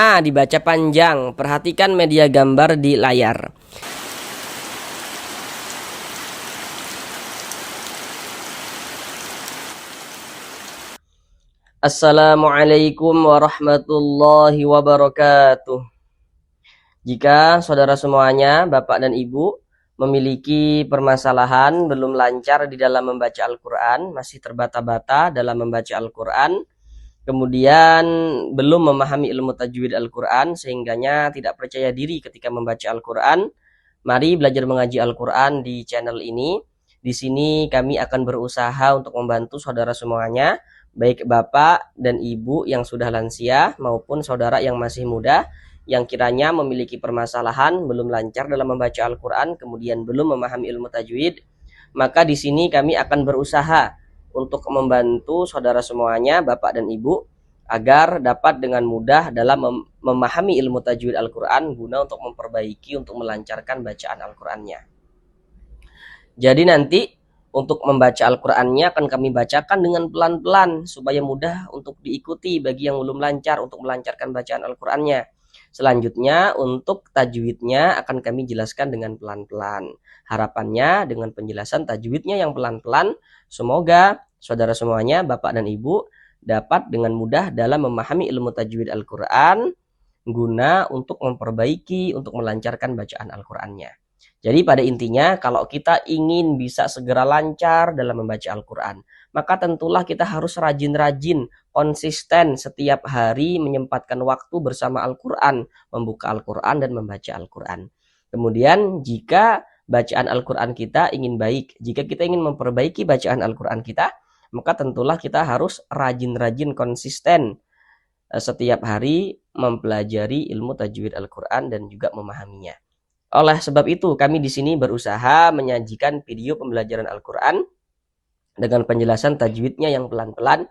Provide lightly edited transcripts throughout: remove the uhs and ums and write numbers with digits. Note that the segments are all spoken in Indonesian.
Dibaca panjang, perhatikan media gambar di layar. Assalamualaikum warahmatullahi wabarakatuh. Jika saudara semuanya, Bapak dan Ibu, memiliki permasalahan belum lancar di dalam membaca Al-Quran, masih terbata-bata dalam membaca Al-Quran, kemudian belum memahami ilmu tajwid Al-Quran, sehingganya tidak percaya diri ketika membaca Al-Quran, mari belajar mengaji Al-Quran di channel ini. Di sini kami akan berusaha untuk membantu saudara semuanya, baik Bapak dan Ibu yang sudah lansia maupun saudara yang masih muda, yang kiranya memiliki permasalahan belum lancar dalam membaca Al-Quran, kemudian belum memahami ilmu tajwid. Maka di sini kami akan berusaha untuk membantu saudara semuanya, Bapak dan Ibu, agar dapat dengan mudah dalam memahami ilmu tajwid Al-Quran guna untuk memperbaiki, untuk melancarkan bacaan Al-Qurannya. Jadi nanti untuk membaca Al-Qurannya akan kami bacakan dengan pelan-pelan supaya mudah untuk diikuti bagi yang belum lancar untuk melancarkan bacaan Al-Qurannya. Selanjutnya untuk tajwidnya akan kami jelaskan dengan pelan-pelan. Harapannya dengan penjelasan tajwidnya yang pelan-pelan, semoga saudara semuanya, Bapak dan Ibu, dapat dengan mudah dalam memahami ilmu tajwid Al-Quran guna untuk memperbaiki, untuk melancarkan bacaan Al-Qurannya. Jadi pada intinya kalau kita ingin bisa segera lancar dalam membaca Al-Quran, maka tentulah kita harus rajin-rajin, konsisten setiap hari menyempatkan waktu bersama Al-Quran, membuka Al-Quran dan membaca Al-Quran. Kemudian jika bacaan Al-Quran kita ingin baik, jika kita ingin memperbaiki bacaan Al-Quran kita, maka tentulah kita harus rajin-rajin konsisten setiap hari mempelajari ilmu tajwid Al-Quran dan juga memahaminya. Oleh sebab itu, kami di sini berusaha menyajikan video pembelajaran Al-Quran dengan penjelasan tajwidnya yang pelan-pelan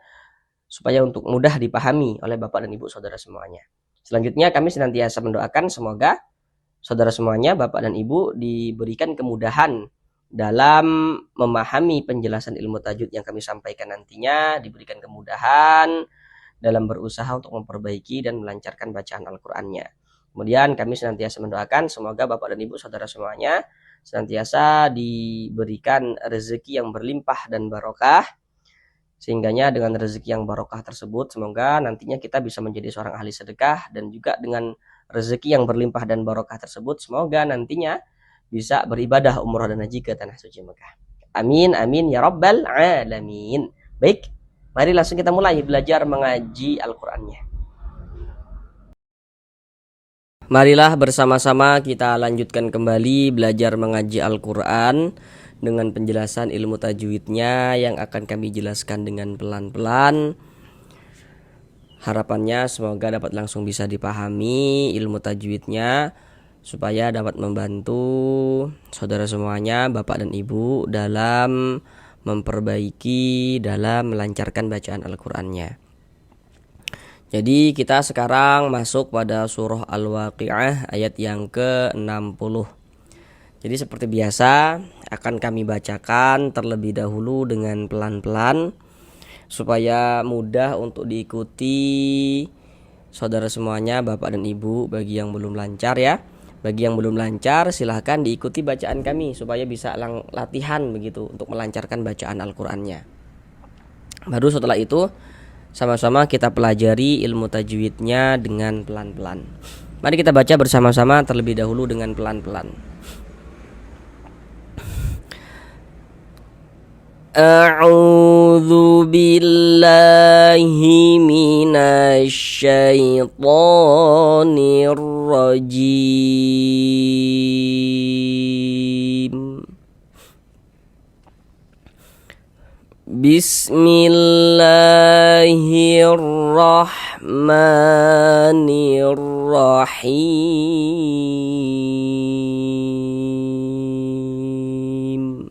supaya untuk mudah dipahami oleh Bapak dan Ibu saudara semuanya. Selanjutnya kami senantiasa mendoakan semoga saudara semuanya, Bapak dan Ibu, diberikan kemudahan dalam memahami penjelasan ilmu tajwid yang kami sampaikan nantinya, diberikan kemudahan dalam berusaha untuk memperbaiki dan melancarkan bacaan Al-Qurannya. Kemudian kami senantiasa mendoakan semoga Bapak dan Ibu saudara semuanya senantiasa diberikan rezeki yang berlimpah dan barokah, sehingganya dengan rezeki yang barokah tersebut semoga nantinya kita bisa menjadi seorang ahli sedekah, dan juga dengan rezeki yang berlimpah dan barokah tersebut semoga nantinya bisa beribadah umroh dan haji ke tanah suci Mekah. Amin amin ya rabbal alamin. Baik, mari langsung kita mulai belajar mengaji Al-Qurannya. Marilah bersama-sama kita lanjutkan kembali belajar mengaji Al-Quran dengan penjelasan ilmu tajwidnya yang akan kami jelaskan dengan pelan-pelan. Harapannya semoga dapat langsung bisa dipahami ilmu tajwidnya supaya dapat membantu saudara semuanya, Bapak dan Ibu, dalam memperbaiki, dalam melancarkan bacaan Al-Qurannya. Jadi kita sekarang masuk pada surah Al-Waqi'ah ayat yang ke-60. Jadi seperti biasa akan kami bacakan terlebih dahulu dengan pelan-pelan supaya mudah untuk diikuti saudara semuanya, Bapak dan Ibu. Bagi yang belum lancar ya, bagi yang belum lancar silahkan diikuti bacaan kami supaya bisa latihan begitu untuk melancarkan bacaan Al-Qurannya. Baru setelah itu sama-sama kita pelajari ilmu tajwidnya dengan pelan-pelan. Mari kita baca bersama-sama terlebih dahulu dengan pelan-pelan. A'udzu billahi minasy syaithanir rajim. Bismillahirrahmanirrahim.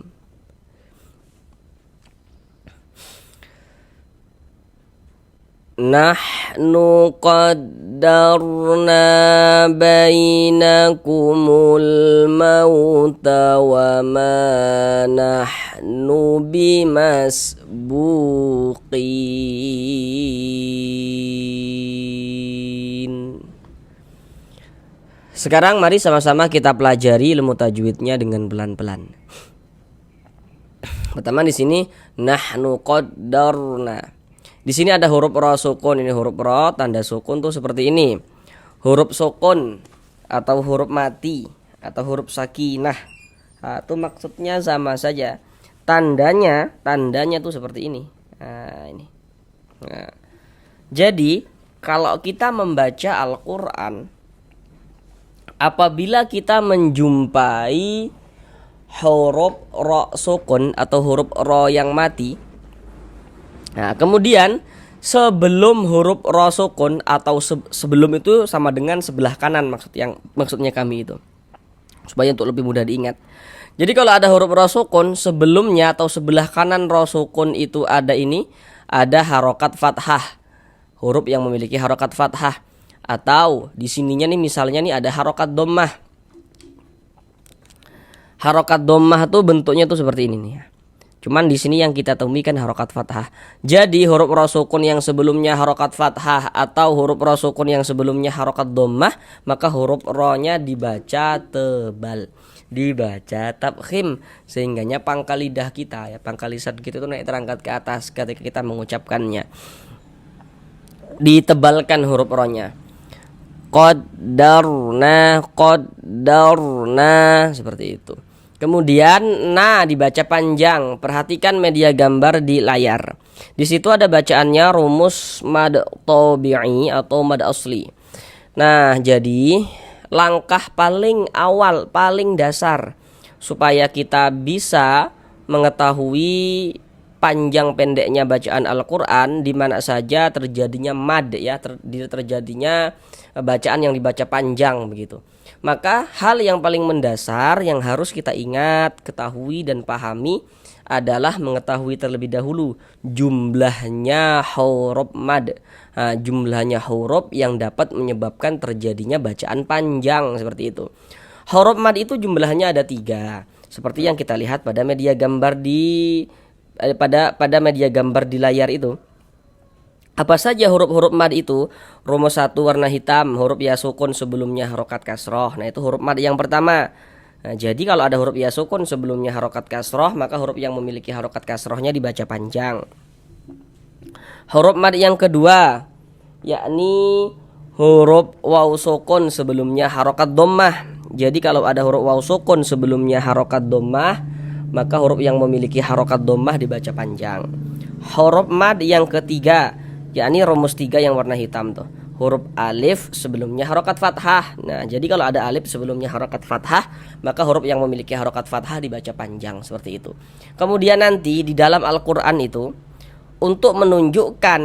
Nahnu qaddarna bainakumul mauta wa ma nahnu bimasbuqin. Sekarang mari sama-sama kita pelajari ilmu tajwidnya dengan pelan-pelan. Pertama di sini nahnu qaddarna. Di sini ada huruf ra sukun, ini huruf ra tanda sukun tuh seperti ini. Huruf sukun atau huruf mati atau huruf sakinah. Nah, itu maksudnya sama saja. Tandanya tuh seperti ini. Nah, ini. Nah, jadi kalau kita membaca Al-Qur'an, apabila kita menjumpai huruf ra sukun atau huruf ra yang mati, nah kemudian sebelum huruf ra sukun atau sebelum itu sama dengan sebelah kanan maksudnya kami itu, supaya untuk lebih mudah diingat. Jadi kalau ada huruf ra sukun sebelumnya atau sebelah kanan ra sukun itu ada harokat fathah, huruf yang memiliki harokat fathah, atau di sininya nih misalnya nih ada harokat dhammah. Harokat dhammah tuh bentuknya tuh seperti ini nih ya. Cuman di sini yang kita temui kan harokat fathah. Jadi huruf ra sukun yang sebelumnya harokat fathah atau huruf ra sukun yang sebelumnya harokat dhammah, maka huruf ra-nya dibaca tebal, dibaca tafkhim, sehingganya pangkal lidah kita ya, pangkal lisan kita itu naik terangkat ke atas ketika kita mengucapkannya. Ditebalkan huruf ra-nya. Qaddarna seperti itu. Kemudian dibaca panjang. Perhatikan media gambar di layar. Di situ ada bacaannya rumus mad tabi'i atau mad asli. Nah, jadi langkah paling awal, paling dasar supaya kita bisa mengetahui panjang pendeknya bacaan Al-Qur'an di mana saja terjadinya mad ya, terjadinya bacaan yang dibaca panjang begitu. Maka hal yang paling mendasar yang harus kita ingat, ketahui dan pahami adalah mengetahui terlebih dahulu jumlahnya huruf mad. Nah, jumlahnya huruf yang dapat menyebabkan terjadinya bacaan panjang seperti itu. Huruf mad itu jumlahnya ada 3, seperti yang kita lihat pada media gambar pada media gambar di layar itu. Apa saja huruf-huruf mad itu? Rumus 1 warna hitam, huruf ya sukun sebelumnya harokat kasroh. Nah itu huruf mad yang pertama. Nah, jadi kalau ada huruf ya sukun sebelumnya harokat kasroh, maka huruf yang memiliki harokat kasrohnya dibaca panjang. Huruf mad yang kedua, yakni huruf waw sukun sebelumnya harokat dhammah. Jadi kalau ada huruf waw sukun sebelumnya harokat dhammah, maka huruf yang memiliki harokat dhammah dibaca panjang. Huruf mad yang ketiga, yakni rumus 3 yang warna hitam tuh, huruf alif sebelumnya harokat fathah. Nah jadi kalau ada alif sebelumnya harokat fathah, maka huruf yang memiliki harokat fathah dibaca panjang seperti itu. Kemudian nanti di dalam Al-Qur'an itu, untuk menunjukkan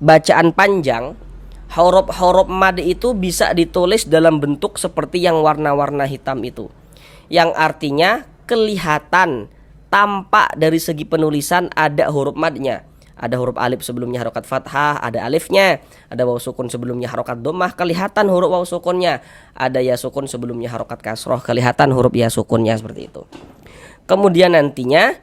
bacaan panjang, huruf-huruf mad itu bisa ditulis dalam bentuk seperti yang warna-warna hitam itu, yang artinya kelihatan, tampak dari segi penulisan ada huruf madnya. Ada huruf alif sebelumnya harokat fathah, ada alifnya. Ada waw sukun sebelumnya harokat dhammah, kelihatan huruf waw sukunnya. Ada ya sukun sebelumnya harokat kasroh, kelihatan huruf ya sukunnya seperti itu. Kemudian nantinya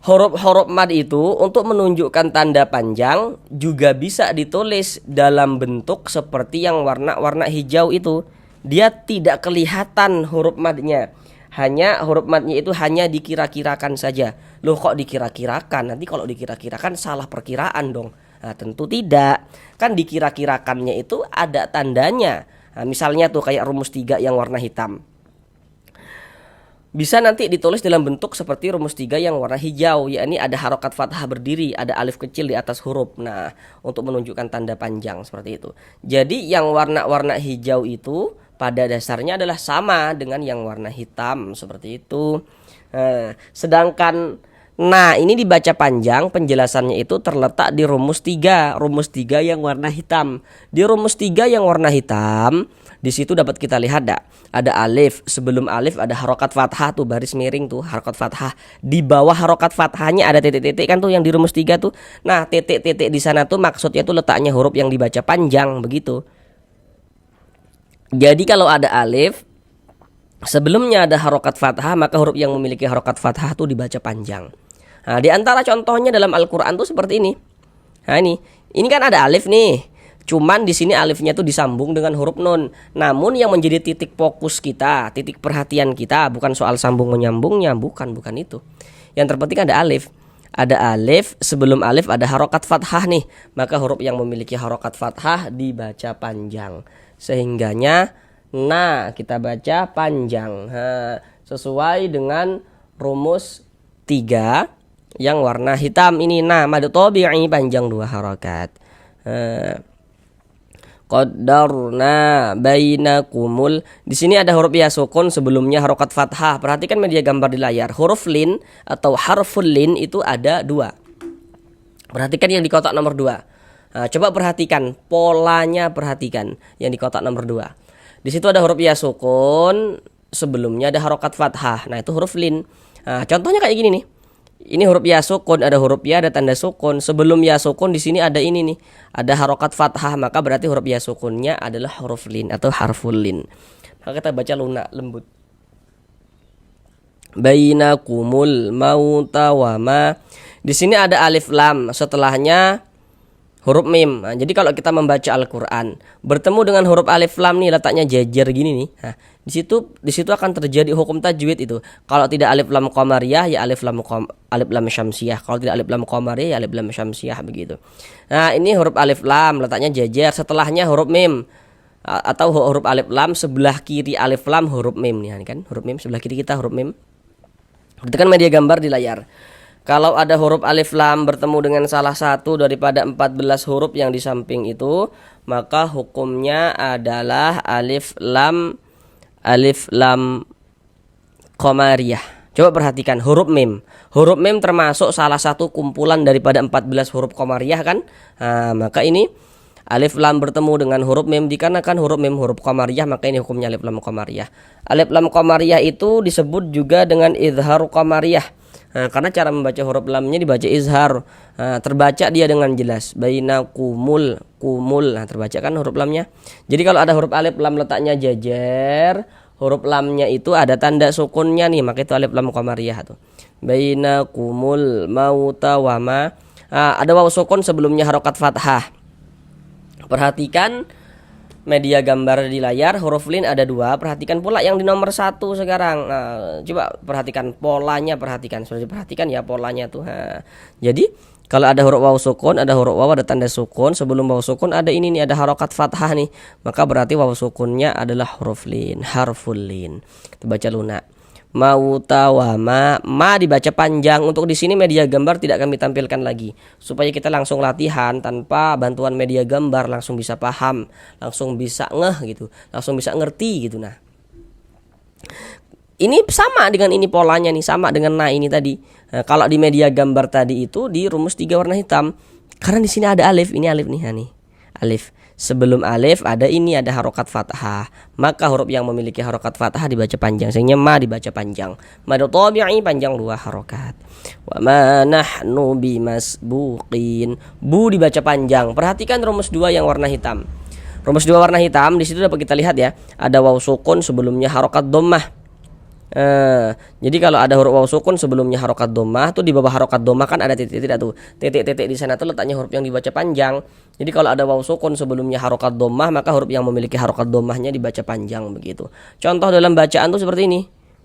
huruf-huruf mad itu untuk menunjukkan tanda panjang juga bisa ditulis dalam bentuk seperti yang warna-warna hijau itu. Dia tidak kelihatan huruf madnya. Hanya huruf madnya itu hanya dikira-kirakan saja. Loh kok dikira-kirakan? Nanti kalau dikira-kirakan salah perkiraan dong. Nah tentu tidak. Kan dikira-kirakannya itu ada tandanya. Nah, misalnya tuh kayak rumus 3 yang warna hitam. Bisa nanti ditulis dalam bentuk seperti rumus 3 yang warna hijau, yakni ada harokat fathah berdiri, ada alif kecil di atas huruf. Nah, untuk menunjukkan tanda panjang seperti itu. Jadi yang warna-warna hijau itu pada dasarnya adalah sama dengan yang warna hitam seperti itu. Sedangkan ini dibaca panjang, penjelasannya itu terletak di rumus 3 yang warna hitam. Di rumus 3 yang warna hitam, di situ dapat kita lihat ada alif, sebelum alif ada harokat fathah tuh, baris miring tuh harokat fathah. Di bawah harokat fathahnya ada titik-titik kan tuh yang di rumus 3 tuh. Nah, titik-titik di sana tuh maksudnya tuh letaknya huruf yang dibaca panjang begitu. Jadi kalau ada alif sebelumnya ada harokat fathah, maka huruf yang memiliki harokat fathah itu dibaca panjang. Nah, di antara contohnya dalam Al-Qur'an tuh seperti ini. Nah, ini kan ada alif nih. Cuman di sini alifnya itu disambung dengan huruf nun. Namun yang menjadi titik fokus kita, titik perhatian kita bukan soal sambung menyambungnya, bukan itu. Yang terpenting ada alif. Ada alif, sebelum alif ada harokat fathah nih. Maka huruf yang memiliki harokat fathah dibaca panjang. Sehingganya kita baca panjang. Sesuai dengan rumus 3 yang warna hitam ini. Mad tabi'i panjang 2 harokat. Qaddarna bainakumul. Di sini ada huruf ya sukun sebelumnya harokat fathah. Perhatikan media gambar di layar. Huruf lin atau harful lin itu ada 2. Perhatikan yang di kotak nomor 2. Coba perhatikan polanya, perhatikan yang di kotak nomor 2. Di situ ada huruf ya sukun, sebelumnya ada harokat fathah. Nah, itu huruf lin. Contohnya kayak gini nih. Ini huruf ya sukun, ada huruf ya, ada tanda sukun. Sebelum ya sukun di sini ada ini nih, ada harokat fathah, maka berarti huruf ya sukunnya adalah huruf lin atau harful lin. Maka kita baca lunak, lembut. Bainakumul mauta wa ma. Di sini ada alif lam, setelahnya huruf mim. Jadi kalau kita membaca Al-Qur'an bertemu dengan huruf alif lam nih, letaknya jejer gini nih. Di situ akan terjadi hukum tajwid itu. Kalau tidak alif lam qamariyah ya alif lam syamsiyah. Kalau tidak alif lam qamariyah ya alif lam syamsiyah begitu. Nah, ini huruf alif lam letaknya jejer, setelahnya huruf mim atau huruf alif lam, sebelah kiri alif lam huruf mim nih kan. Huruf mim sebelah kiri kita huruf mim. Perhatikan media gambar di layar. Kalau ada huruf alif lam bertemu dengan salah satu daripada 14 huruf yang di samping itu, maka hukumnya adalah alif lam qamariyah. Coba perhatikan huruf mim. Huruf mim termasuk salah satu kumpulan daripada 14 huruf qamariyah kan? Maka ini alif lam bertemu dengan huruf mim, dikarenakan huruf mim huruf qamariyah, maka ini hukumnya alif lam qamariyah. Alif lam qamariyah itu disebut juga dengan izhar qamariyah. Karena cara membaca huruf lamnya dibaca izhar, terbaca dia dengan jelas. Bainakumul kumul, terbaca kan huruf lamnya. Jadi kalau ada huruf alif lam letaknya jejer, huruf lamnya itu ada tanda sukunnya nih, maka itu alif lam qamariyah tuh. Bainakumul mauta wa ma. Ada waw sukun sebelumnya harokat fathah. Perhatikan media gambar di layar, huruf lin ada 2. Perhatikan pula yang di nomor 1 sekarang. Coba perhatikan polanya, perhatikan. Sudah diperhatikan ya polanya tuh. Jadi kalau ada huruf waw sukun, ada huruf waw, ada tanda sukun. Sebelum waw sukun ada ini nih, ada harokat fathah nih. Maka berarti waw sukunnya adalah huruf lin, harful lin. Kita baca lunak. Mauta wa ma dibaca panjang. Untuk di sini media gambar tidak kami tampilkan lagi supaya kita langsung latihan tanpa bantuan media gambar, langsung bisa paham, langsung bisa ngeh gitu, langsung bisa ngerti gitu. Nah, ini sama dengan ini polanya nih, sama dengan ini tadi. Kalau di media gambar tadi itu di rumus 3 warna hitam, karena di sini ada alif, ini alif nih, alif. Sebelum alif ada ini, ada harokat fathah, maka huruf yang memiliki harokat fathah dibaca panjang, sehingga ma dibaca panjang. Mad tabi'i panjang 2 harokat. Wa ma nahnu bimasbuqin. Bu dibaca panjang. Perhatikan rumus 2 yang warna hitam. Rumus 2 warna hitam di situ dapat kita lihat ya, ada waw sukun sebelumnya harokat dhammah. Jadi kalau ada huruf waw sukun sebelumnya harokat dhammah tuh, di bawah harokat dhammah kan ada titik-titik tuh. Titik-titik di sana tuh letaknya huruf yang dibaca panjang. Jadi kalau ada waw sukun sebelumnya harokat dhammah, maka huruf yang memiliki harokat dhammahnya dibaca panjang begitu. Contoh dalam bacaan tuh seperti ini.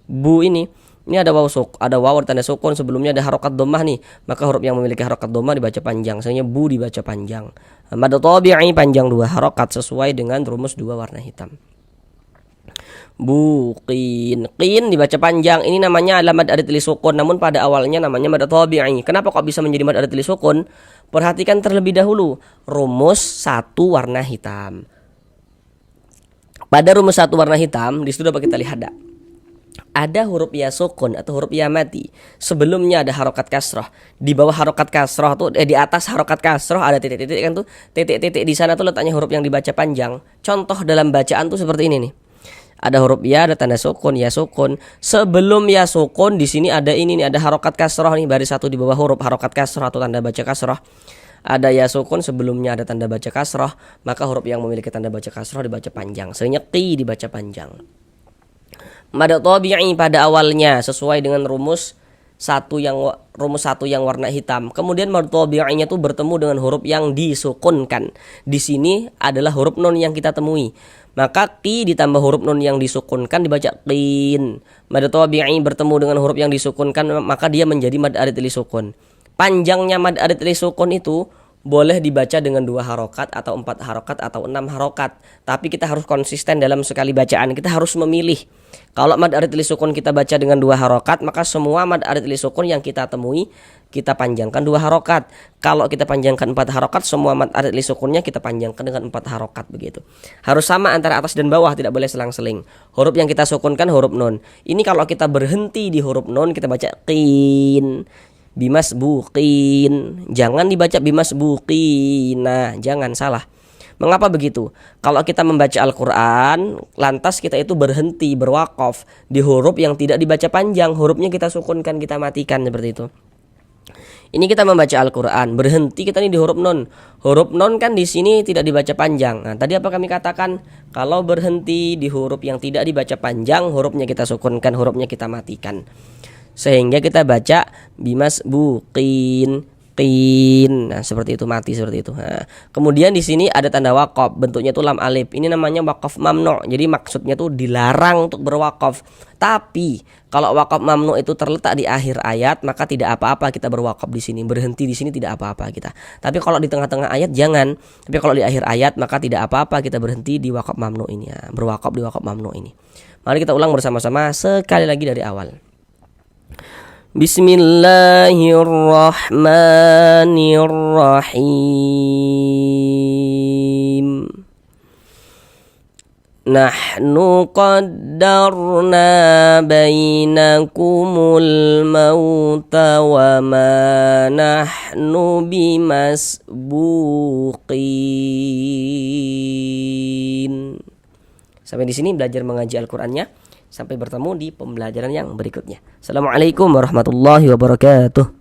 Bu ini ada waw tanda sukun, sebelumnya ada harokat dhammah nih, maka huruf yang memiliki harokat dhammah dibaca panjang, sehingga bu dibaca panjang. Mad tabi'i panjang 2 harokat sesuai dengan rumus 2 warna hitam. Buqin, qin dibaca panjang. Ini namanya mad arid li sukun, namun pada awalnya namanya mad tabi'i. Kenapa kok bisa menjadi mad arid li sukun? Perhatikan terlebih dahulu rumus 1 warna hitam. Pada rumus 1 warna hitam di situ dapat kita lihat ada huruf ya sukun atau huruf ya mati. Sebelumnya ada harokat kasroh. Di bawah harokat kasroh tuh, di atas harokat kasroh ada titik-titik kan tuh. Titik-titik di sana tuh letaknya huruf yang dibaca panjang. Contoh dalam bacaan tuh seperti ini nih. Ada huruf ya, ada tanda sukun, ya sukun. Sebelum ya sukun di sini ada ini nih, ada harokat kasroh nih, baris 1 di bawah huruf harokat kasroh atau tanda baca kasroh. Ada ya sukun, sebelumnya ada tanda baca kasroh, maka huruf yang memiliki tanda baca kasroh dibaca panjang, sehingga qi dibaca panjang. Mad tabi'i pada awalnya sesuai dengan rumus rumus 1 yang warna hitam. Kemudian mad tabi'inya itu bertemu dengan huruf yang disukunkan. Di sini adalah huruf nun yang kita temui. Maka qi ditambah huruf nun yang disukunkan dibaca qin. Mad tabi'i bertemu dengan huruf yang disukunkan, maka dia menjadi mad arid li sukun. Panjangnya mad arid li sukun itu boleh dibaca dengan 2 harokat atau 4 harokat atau 6 harokat. Tapi kita harus konsisten dalam sekali bacaan. Kita harus memilih. Kalau mad arid li sukun kita baca dengan 2 harokat, maka semua mad arid li sukun yang kita temui kita panjangkan 2 harokat. Kalau kita panjangkan 4 harokat, semua mad arid li sukunnya kita panjangkan dengan 4 harokat begitu. Harus sama antara atas dan bawah, tidak boleh selang-seling. Huruf yang kita sukunkan huruf nun. Ini kalau kita berhenti di huruf nun kita baca qin. Bimas buqin, jangan dibaca bimas buqina, jangan, salah. Mengapa begitu? Kalau kita membaca Al-Quran, lantas kita itu berhenti, berwakaf di huruf yang tidak dibaca panjang, hurufnya kita sukunkan, kita matikan, seperti itu. Ini kita membaca Al-Quran, berhenti kita nih di huruf nun. Huruf nun kan di sini tidak dibaca panjang. Nah, tadi apa kami katakan? Kalau berhenti di huruf yang tidak dibaca panjang, hurufnya kita sukunkan, hurufnya kita matikan. Sehingga kita baca bimas buqin, qin. Nah, seperti itu, mati seperti itu. Nah, kemudian di sini ada tanda wakaf, bentuknya itu lam alif. Ini namanya wakaf mamnu. Jadi maksudnya itu dilarang untuk berwakaf. Tapi kalau wakaf mamnu itu terletak di akhir ayat, maka tidak apa-apa kita berwakaf di sini. Berhenti di sini tidak apa-apa kita. Tapi kalau di tengah-tengah ayat jangan. Tapi kalau di akhir ayat maka tidak apa-apa kita berhenti di wakaf mamnu ini. Ya, berwakaf di wakaf mamnu ini. Mari kita ulang bersama-sama sekali lagi dari awal. Bismillahirrahmanirrahim. Nahnu qaddarna bainakumul mauta wa ma nahnu bimasbuqin. Sampai di sini belajar mengaji Al-Qur'annya. Sampai bertemu di pembelajaran yang berikutnya. Assalamualaikum warahmatullahi wabarakatuh.